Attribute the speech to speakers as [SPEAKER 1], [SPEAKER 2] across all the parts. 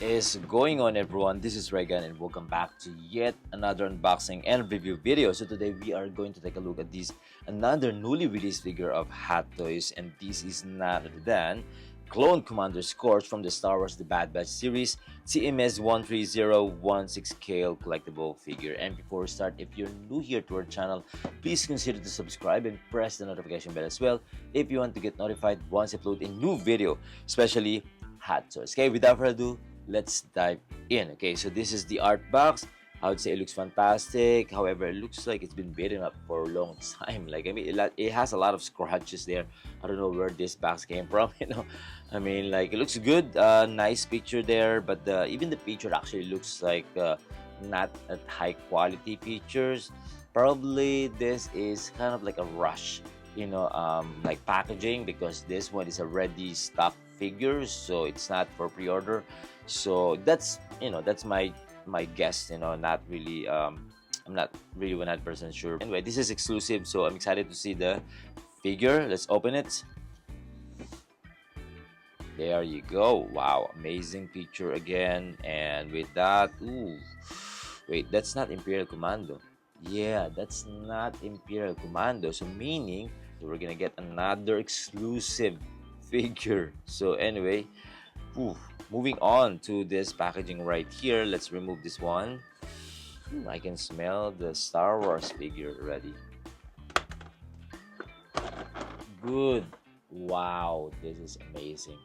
[SPEAKER 1] is going on, everyone? This is Regan and welcome back to yet another unboxing and review video. So today we are going to take a look at this another newly released figure of Hot Toys, and this is none other than Clone Commander Scorch from the Star Wars The Bad Batch series TMS 13016 scale collectible figure. And before we start, if you're new here to our channel, please consider to subscribe and press the notification bell as well if you want to get notified once I upload a new video, especially Hot Toys. Okay, without further ado, let's dive in. Okay, so this is the art box. I would say it looks fantastic. However, it looks like it's been beaten up for a long time. Like, I mean, it has a lot of scratches there. I don't know where this box came from, you know. I mean, like, it looks good. Nice picture there, but even the picture actually looks like not at high quality pictures. Probably this is kind of like a rush, you know, like packaging, because this one is a ready stock figure, so it's not for pre-order. So that's, you know, that's my guess, you know. Not really I'm not really 100% sure. Anyway, this is exclusive, so I'm excited to see the figure. Let's open it. There you go. Wow, amazing picture again. And with that, ooh, wait, that's not Imperial Commando. Yeah, that's not Imperial Commando, so meaning we're gonna get another exclusive figure. So anyway, ooh, moving on to this packaging right here. Let's remove this one. I can smell the Star Wars figure already. Good. Wow, this is amazing.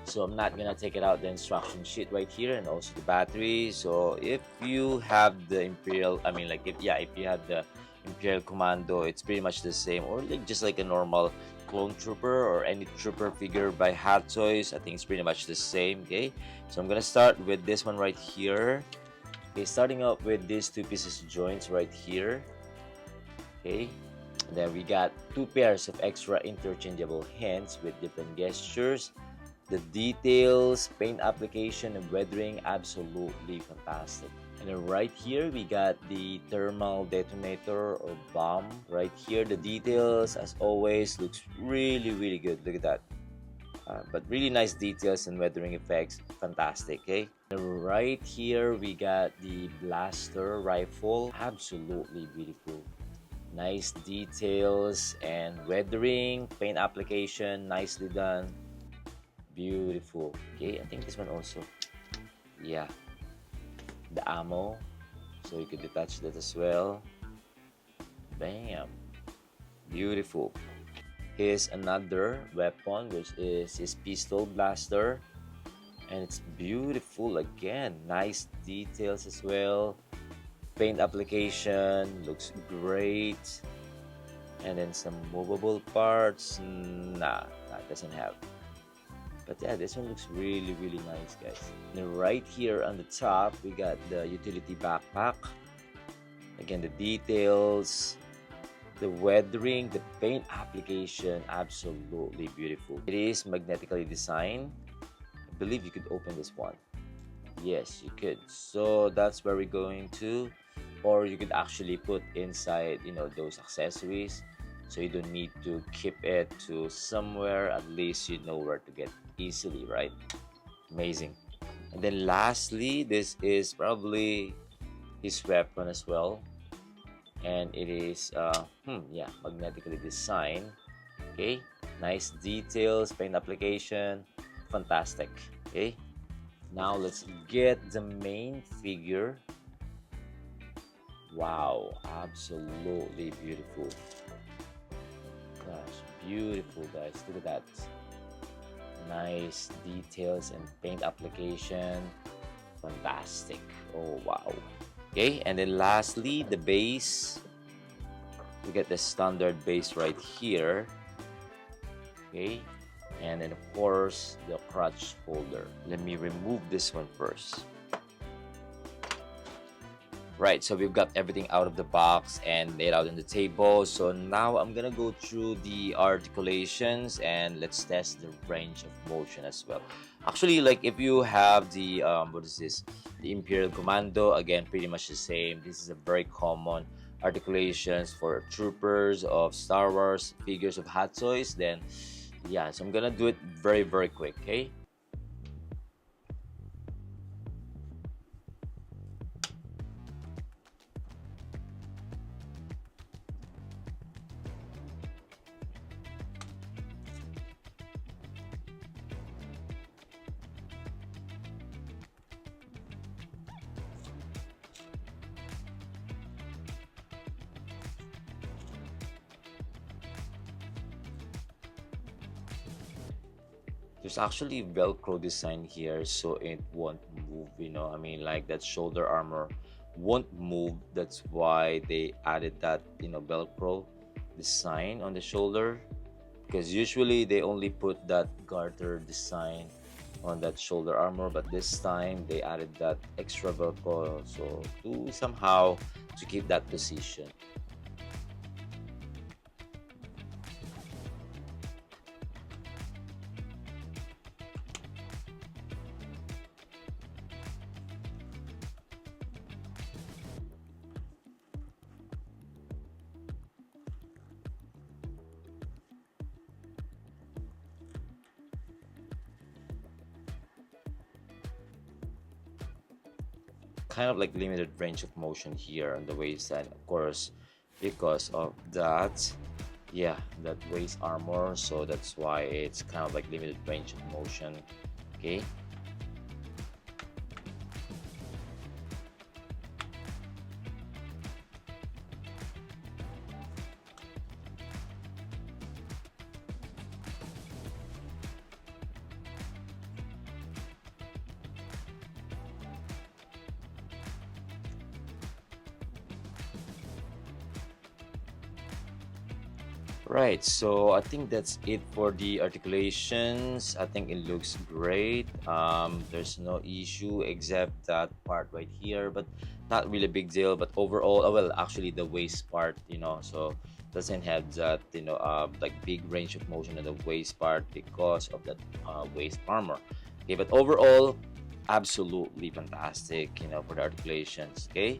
[SPEAKER 1] So I'm not gonna take it out, the instruction sheet right here, and also the battery. So if you have the Imperial, I mean, like, if you have the Imperial Commando, it's pretty much the same, or like just like a normal clone trooper or any trooper figure by Hot Toys. I think it's pretty much the same. Okay, so I'm gonna start with this one right here. Okay, starting up with these two pieces joints right here. Okay, and then we got two pairs of extra interchangeable hands with different gestures. The details, paint application, and weathering, absolutely fantastic. And then right here, we got the thermal detonator or bomb. Right here, the details, as always, looks really good. Look at that. But really nice details and weathering effects. Fantastic, okay? And right here, we got the blaster rifle. Absolutely beautiful. Nice details and weathering, paint application, nicely done. Beautiful. Okay, I think this one also. Yeah. The ammo, so you could detach that as well. Bam. Beautiful. Here's another weapon, which is his pistol blaster, and it's beautiful again. Nice details as well. Paint application looks great. And then some movable parts. Nah, that doesn't have. But yeah, this one looks really nice, guys. And right here on the top, we got the utility backpack. Again, the details, the weathering, the paint application, absolutely beautiful. It is magnetically designed. I believe you could open this one. Yes, you could. So that's where we're going to. Or you could actually put inside, you know, those accessories. So you don't need to keep it to somewhere. At least you know where to get easily, right? Amazing. And then lastly, this is probably his weapon as well, and it is yeah, magnetically designed. Okay, nice details, paint application, fantastic. Okay, now let's get the main figure. Wow, absolutely beautiful. Gosh, beautiful, guys. Look at that. Nice details and paint application. Fantastic. Oh, wow. Okay, and then lastly, the base. We get the standard base right here. Okay, and then of course, the crotch holder. Let me remove this one first. Right, so we've got everything out of the box and laid out on the table. So now I'm gonna go through the articulations and let's test the range of motion as well. Actually, like, if you have the what is this, the Imperial Commando, again, pretty much the same. This is a very common articulations for troopers of Star Wars figures of Hot Toys. Then yeah, so I'm gonna do it very quick. Okay, There's actually Velcro design here, so it won't move, you know. I mean, like that shoulder armor won't move. That's why they added that, you know, Velcro design on the shoulder, because usually they only put that garter design on that shoulder armor, but this time they added that extra Velcro, so to somehow to keep that position. Kind of like limited range of motion here on the waistline, of course, because of that, yeah, that waist armor, so that's why it's kind of like limited range of motion. Okay. Right, so I think that's it for the articulations. I think it looks great. There's no issue except that part right here, but not really a big deal. But overall, well, actually the waist part, you know, so doesn't have that, you know, like big range of motion in the waist part because of that waist armor. Okay, but overall, absolutely fantastic, you know, for the articulations. Okay,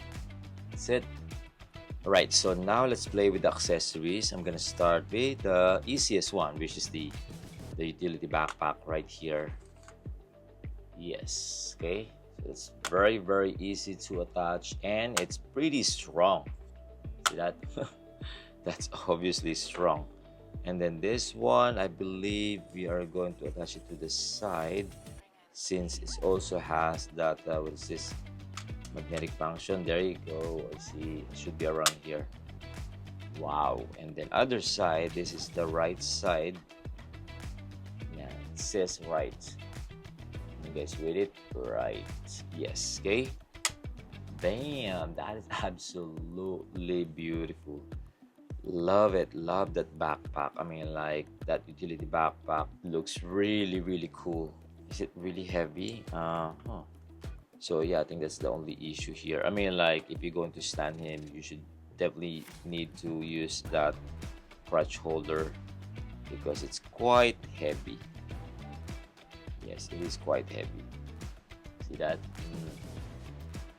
[SPEAKER 1] that's it. Alright, so now let's play with the accessories. I'm gonna start with the easiest one, which is the utility backpack right here. Yes, okay. So it's very, very easy to attach and it's pretty strong. See that? That's obviously strong. And then this one, I believe we are going to attach it to the side since it also has that, what is this? Magnetic function. There you go. I see. It should be around here. Wow. And then other side, this is the right side. Yeah, it says right. You guys read it? Right. Yes. Okay. Bam. That is absolutely beautiful. Love it. Love that backpack. I mean, like that utility backpack looks really, really cool. Is it really heavy? Huh. So yeah, I think that's the only issue here. I mean, like if you're going to stand him, you should definitely need to use that crutch holder because it's quite heavy. Yes, it is quite heavy. See that?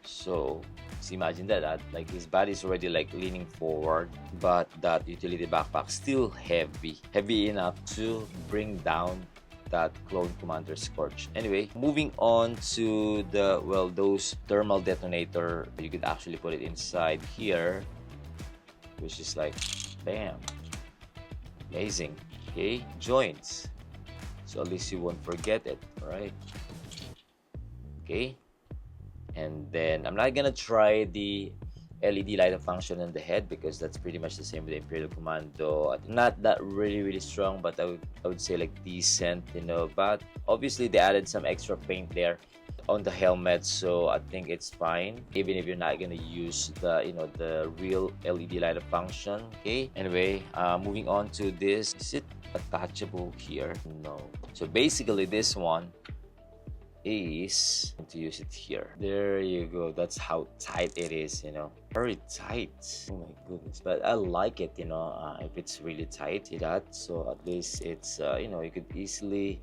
[SPEAKER 1] So imagine that like his body is already like leaning forward, but that utility backpack still heavy enough to bring down that clone commander Scorch. Anyway, moving on to the, well, those thermal detonator, you could actually put it inside here, which is like bam, amazing. Okay, joints, so at least you won't forget it. All right. Okay, and then I'm not gonna try the LED light function in the head because that's pretty much the same with the Imperial Commando. Not that really strong, but I would say like decent, you know. But obviously they added some extra paint there on the helmet, so I think it's fine even if you're not gonna use the, you know, the real LED light function. Okay. Anyway, moving on to this. Is it attachable here? No. So basically this one is to use it here. There you go. That's how tight it is, you know, very tight. Oh my goodness, but I like it, you know, if it's really tight. See that? So at least it's you know, you could easily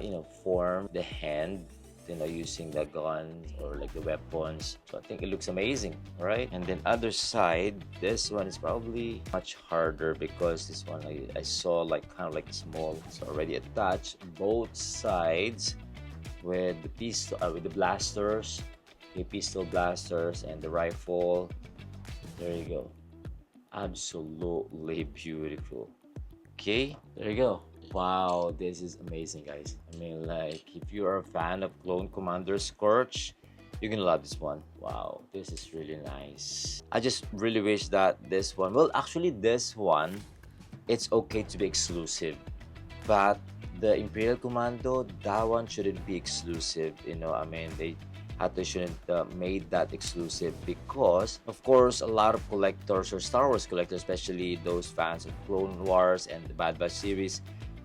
[SPEAKER 1] you know, form the hand, you know, using the guns or like the weapons. So I think it looks amazing, right? And then other side, this one is probably much harder because this one I saw like kind of like small. It's already attached both sides with the pistol, with the blasters, the pistol blasters and the rifle. There you go. Absolutely beautiful. Okay, there you go. Wow, this is amazing, guys. I mean, like if you are a fan of Clone Commander Scorch, you're gonna love this one. Wow, this is really nice. I just really wish that this one, well, actually this one, it's okay to be exclusive, but the Imperial Commando, that one shouldn't be exclusive. You know, I mean, they Hottoys shouldn't made that exclusive because, of course, a lot of collectors or Star Wars collectors, especially those fans of Clone Wars and the Bad Batch series,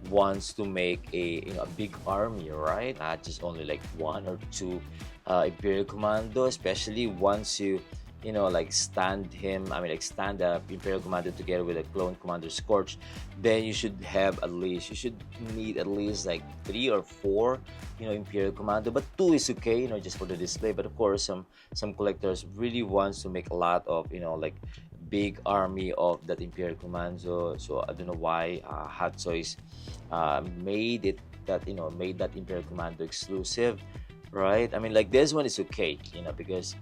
[SPEAKER 1] wants to make a a big army, right? Not just only like one or two Imperial Commando, especially once you like stand him. I mean, like stand the Imperial Commando together with a clone Commander Scorch, then you should have at least you should need at least like three or four, Imperial Commando. But two is okay, just for the display. But of course, some collectors really wants to make a lot of like big army of that Imperial Commando. So I don't know why Hot Toys made it that made that Imperial Commando exclusive, right? I mean, like this one is okay, because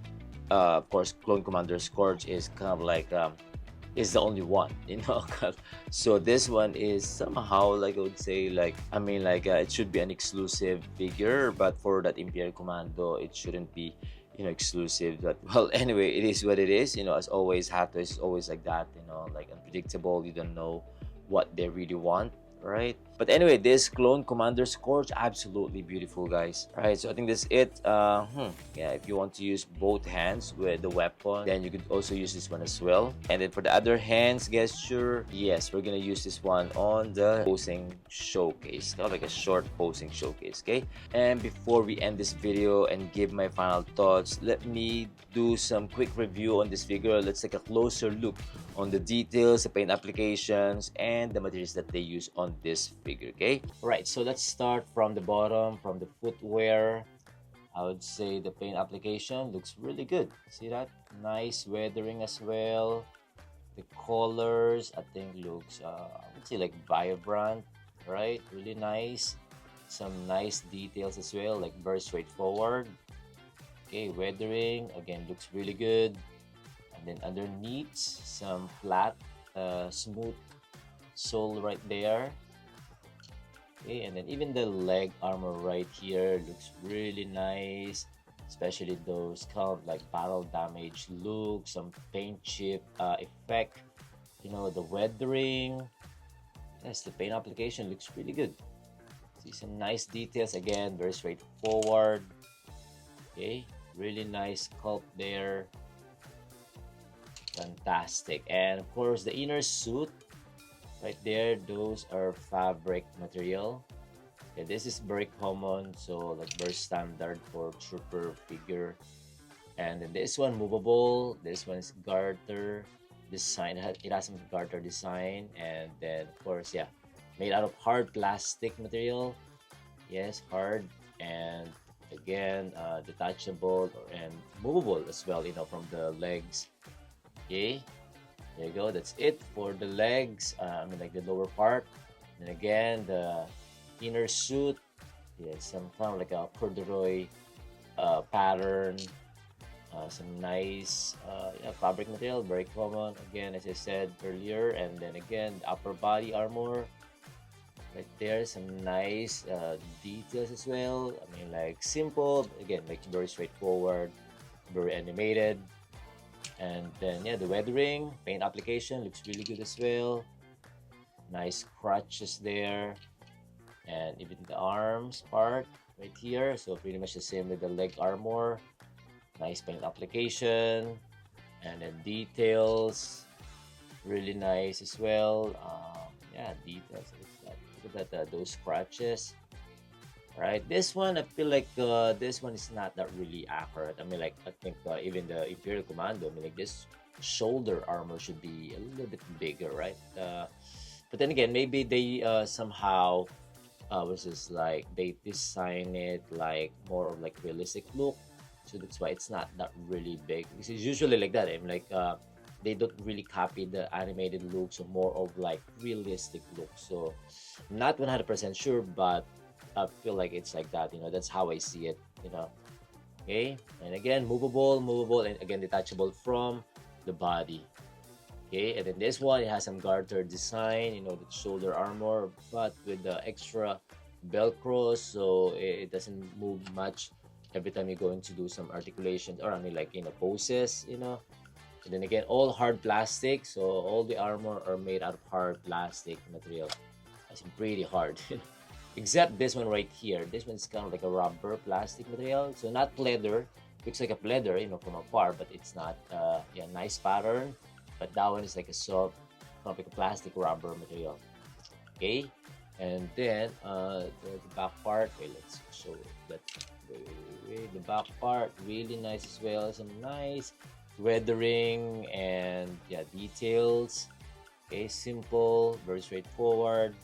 [SPEAKER 1] of course, Clone Commander Scorch is kind of like is the only one, so this one is somehow like I would say like I mean like it should be an exclusive figure, but for that Imperial Commando, it shouldn't be exclusive. But well, anyway, it is what it is. As always, Hato is always like that. Like unpredictable. You don't know what they really want, right? But anyway, this Clone Commander Scorch, absolutely beautiful, guys. All right, so I think that's it. Yeah, if you want to use both hands with the weapon, then you could also use this one as well. And then for the other hands gesture, yes, we're gonna use this one on the posing showcase, kind of like a short posing showcase, okay? And before we end this video and give my final thoughts, let me do some quick review on this figure. Let's take a closer look on the details, the paint applications, and the materials that they use on this figure, okay? All right, so let's start from the bottom, from the footwear. I would say the paint application looks really good. See that? Nice weathering as well. The colors, I think, looks, I would say like vibrant, right? Really nice. Some nice details as well, like very straightforward. Okay, weathering, again, looks really good. And then underneath, some flat, smooth sole right there. Okay, and then even the leg armor right here looks really nice, especially those kind of like battle damage look, some paint chip effect, the weathering. Yes, the paint application looks really good. See some nice details, again, very straightforward. Okay, really nice sculpt there. Fantastic. And of course, the inner suit right there, those are fabric material. Okay, this is very common, so like very standard for trooper figure. And then this one movable, this one is garter design. It has some garter design. And then of course, yeah, made out of hard plastic material. Yes, hard. And again, detachable and movable as well, from the legs. Okay, there you go. That's it for the legs. I mean, like the lower part. And again, the inner suit. Yeah, some kind of like a corduroy pattern. Some nice fabric material, very common. Again, as I said earlier. And then again, the upper body armor. Right there, some nice details as well. I mean, like simple. Again, like very straightforward, very animated. And then yeah, the weathering, paint application looks really good as well. Nice crotches there. And even the arms part right here, so pretty much the same with the leg armor. Nice paint application. And then details, really nice as well. Yeah, details. Look at that, those scratches. Right, this one I feel like this one is not that really accurate. I mean, like I think even the Imperial Commando, I mean, like this shoulder armor should be a little bit bigger, right? But then again, maybe they somehow was just like they design it like more of like realistic look, so that's why it's not that really big. This is usually like that. I mean, like they don't really copy the animated look, so more of like realistic look. So not 100% sure, but I feel like it's like that, that's how I see it. Okay, and again, movable, and again, detachable from the body. Okay, and then this one, it has some garter design, the shoulder armor, but with the extra velcro, so it doesn't move much every time you're going to do some articulations, or I mean, like, poses. And then again, all hard plastic, so all the armor are made out of hard plastic material. It's pretty hard. except this one right here. This one's kind of like a rubber plastic material, so not leather. Looks like a leather, from afar, but it's not. Yeah, nice pattern, but that one is like a soft, kind of like a plastic rubber material. Okay, and then the back part. Wait, let's show that. The back part really nice as well. Some nice weathering and yeah details. Okay, simple, very straightforward.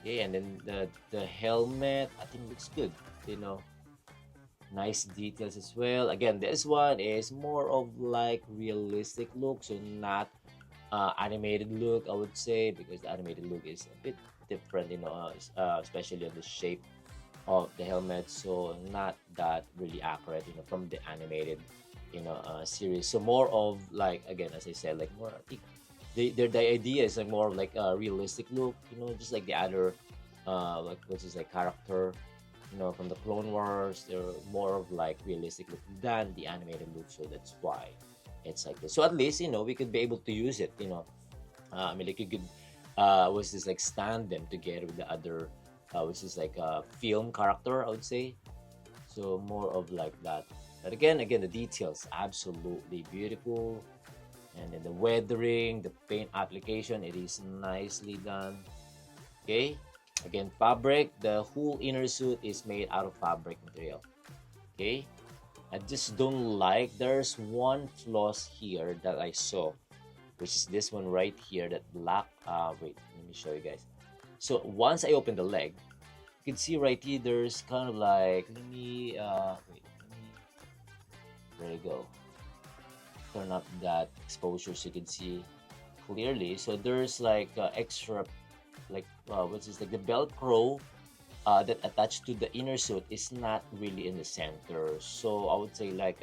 [SPEAKER 1] Okay, and then the helmet I think looks good. You know, nice details as well. Again, this one is more of like realistic look, so not animated look, I would say, because the animated look is a bit different, especially on the shape of the helmet. So not that really accurate, from the animated, series. So more of like, again, as I said, like more. I think the idea is like more of like a realistic look, just like the other, like which is like character, from the Clone Wars. They're more of like realistic look than the animated look. So that's why it's like this. So at least we could be able to use it. I mean, like you could, was this like stand them together with the other, which is like a film character, I would say. So more of like that. But again, the details absolutely beautiful, and then the weathering, the paint application, it is nicely done. Okay. Again, fabric. The whole inner suit is made out of fabric material. Okay. I just don't like. There's one flaws here that I saw, which is this one right here, that black. Wait, let me show you guys. So once I open the leg, you can see right here. There's kind of like, let me wait. There you go. Turn up that exposure so you can see clearly. So there's like extra, like which is like the Velcro that attached to the inner suit is not really in the center. So I would say like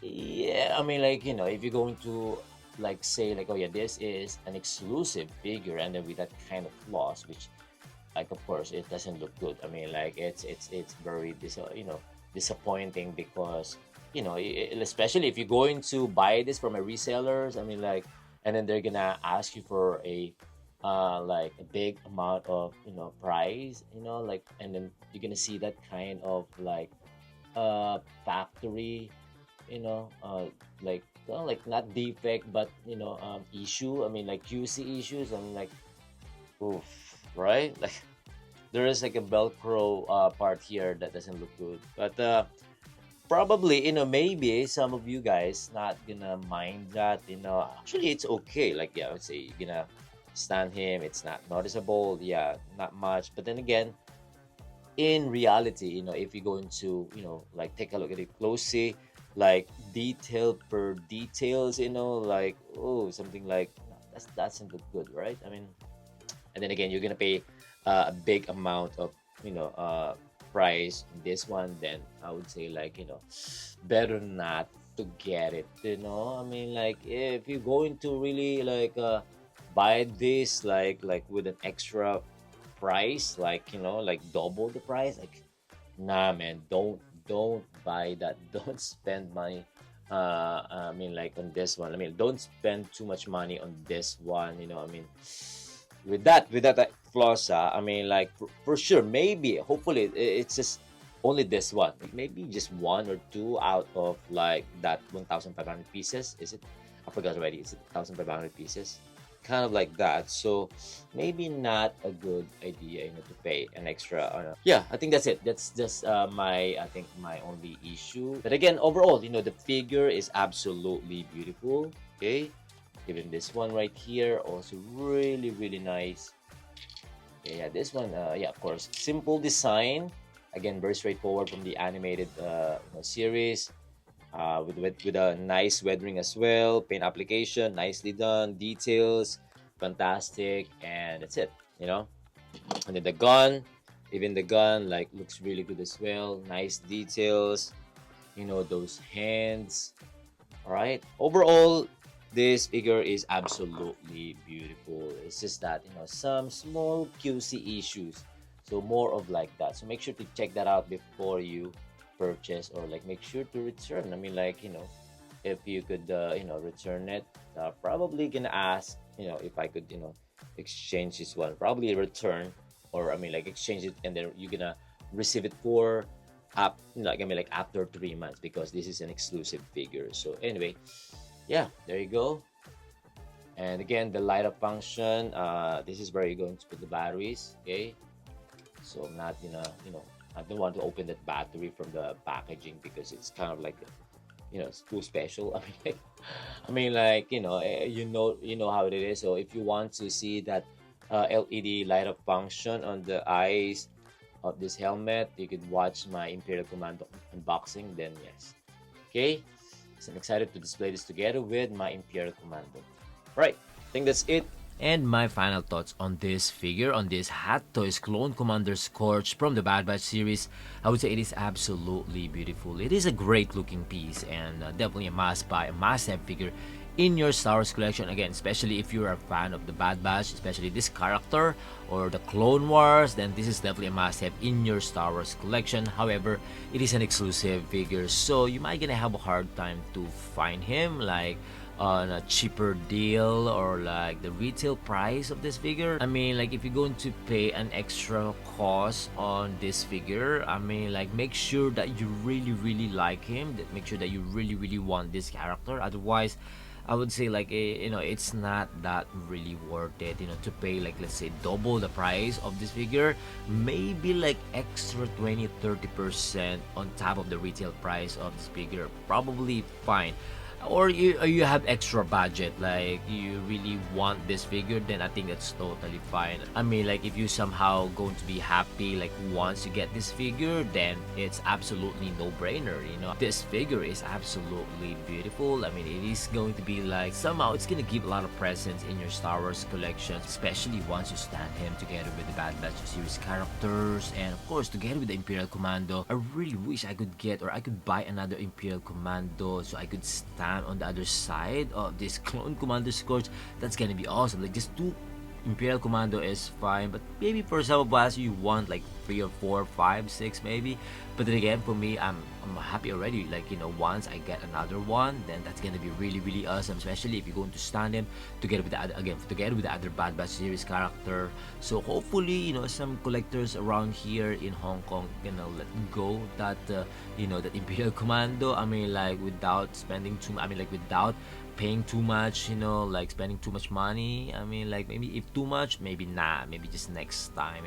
[SPEAKER 1] yeah, I mean, like, if you're going to like say like, oh yeah, this is an exclusive figure, and then with that kind of flaws, which like of course it doesn't look good. I mean, like it's very disappointing, because especially if you're going to buy this from a resellers. I mean, like, and then they're gonna ask you for a like a big amount of price, like, and then you're gonna see that kind of like factory, you know uh like like not defect, but issue. I mean, like QC issues. I mean, like, oof, right? Like, there is like a Velcro part here that doesn't look good, but probably, maybe some of you guys not gonna mind that. Actually, it's okay. Like, yeah, I would say you're gonna stand him, it's not noticeable, yeah, not much. But then again, in reality, if you're going to like take a look at it closely, like detail per details, like, oh, something like that doesn't look good, right? I mean, and then again, you're gonna pay a big amount of price in this one. Then I would say, like, better not to get it. I mean, like, if you're going to really like buy this like with an extra price, like, like double the price, like, nah, man, don't buy that. Don't spend money, I mean, like, on this one. I mean, don't spend too much money on this one. I mean, with that like, flaws, I mean, like, for sure, maybe, hopefully, it's just only this one. Like, maybe just one or two out of like that 1,500 pieces. Is it? I forgot already. Is it 1,500 pieces? Kind of like that. So maybe not a good idea, to pay an extra. Yeah, I think that's it. That's just I think my only issue. But again, overall, the figure is absolutely beautiful. Okay, even this one right here, also really, really nice. Okay, yeah, this one, yeah, of course, simple design. Again, very straightforward from the animated series. With a nice weathering as well, paint application, nicely done, details, fantastic, and that's it. And then the gun, even the gun, like, looks really good as well. Nice details. Those hands. All right. Overall, this figure is absolutely beautiful. It's just that, some small QC issues. So more of like that. So make sure to check that out before you purchase, or like make sure to return. I mean, like, if you could, return it, probably gonna ask, if I could, exchange this one. Probably return or I mean like exchange it, and then you're gonna receive it for like I mean like after 3 months, because this is an exclusive figure. So anyway, yeah, there you go. And again, the light up function, this is where you're going to put the batteries. Okay, so I'm not gonna, I don't want to open that battery from the packaging because it's kind of like, it's too special. I mean, you know how it is. So if you want to see that LED light up function on the eyes of this helmet, you could watch my Imperial Commando unboxing. Then yes, okay. So I'm excited to display this together with my Imperial Commando. Right, I think that's it. And my final thoughts on this figure, on this Hot Toys Clone Commander Scorch from the Bad Batch series, I would say it is absolutely beautiful. It is a great looking piece, and definitely a must buy, a must have figure in your Star Wars collection. Again, especially if you're a fan of the Bad Batch, especially this character or the Clone Wars, then this is definitely a must have in your Star Wars collection. However, it is an exclusive figure, so you might gonna have a hard time to find him like on a cheaper deal or like the retail price of this figure. I mean, like if you're going to pay an extra cost on this figure, I mean, like make sure that you really like him, that make sure that you really want this character. Otherwise, I would say like it's not that really worth it, to pay like, let's say, double the price of this figure, maybe like extra 20-30% on top of the retail price of this figure, probably fine. Or you have extra budget, like you really want this figure, then I think that's totally fine. I mean, like if you somehow going to be happy like once you get this figure, then it's absolutely no-brainer. This figure is absolutely beautiful. I mean, it is going to be like somehow it's gonna give a lot of presents in your Star Wars collection, especially once you stand him together with the Bad Batch series characters, and of course together with the Imperial Commando. I really wish I could get, or I could buy another Imperial Commando so I could stand on the other side of this Clone Commander Scorch. That's gonna be awesome. Like just two Imperial Commando is fine, but maybe for some of us you want like 3 or 4, 5, 6 maybe. But then again, for me, I'm happy already. Like once I get another one, then that's gonna be really awesome. Especially if you're going to stand him together with the other, together with the other Bad Batch series character. So hopefully, some collectors around here in Hong Kong gonna let go that that Imperial Commando. I mean, like without spending too. I mean, like without paying too much, like spending too much money. I mean, like maybe if too much, maybe not, maybe just next time.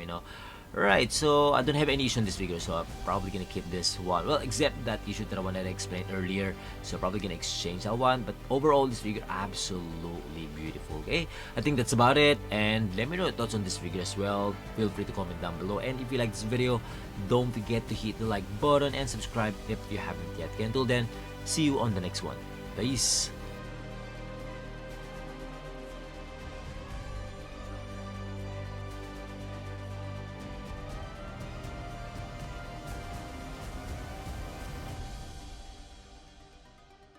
[SPEAKER 1] Right, so I don't have any issue on this figure, so I'm probably gonna keep this one. Well, except that issue that I wanted to explain earlier, so probably gonna exchange that one. But overall, this figure absolutely beautiful. Okay, I think that's about it. And let me know your thoughts on this figure as well. Feel free to comment down below. And if you like this video, don't forget to hit the like button and subscribe if you haven't yet. Okay, until then, see you on the next one. Peace.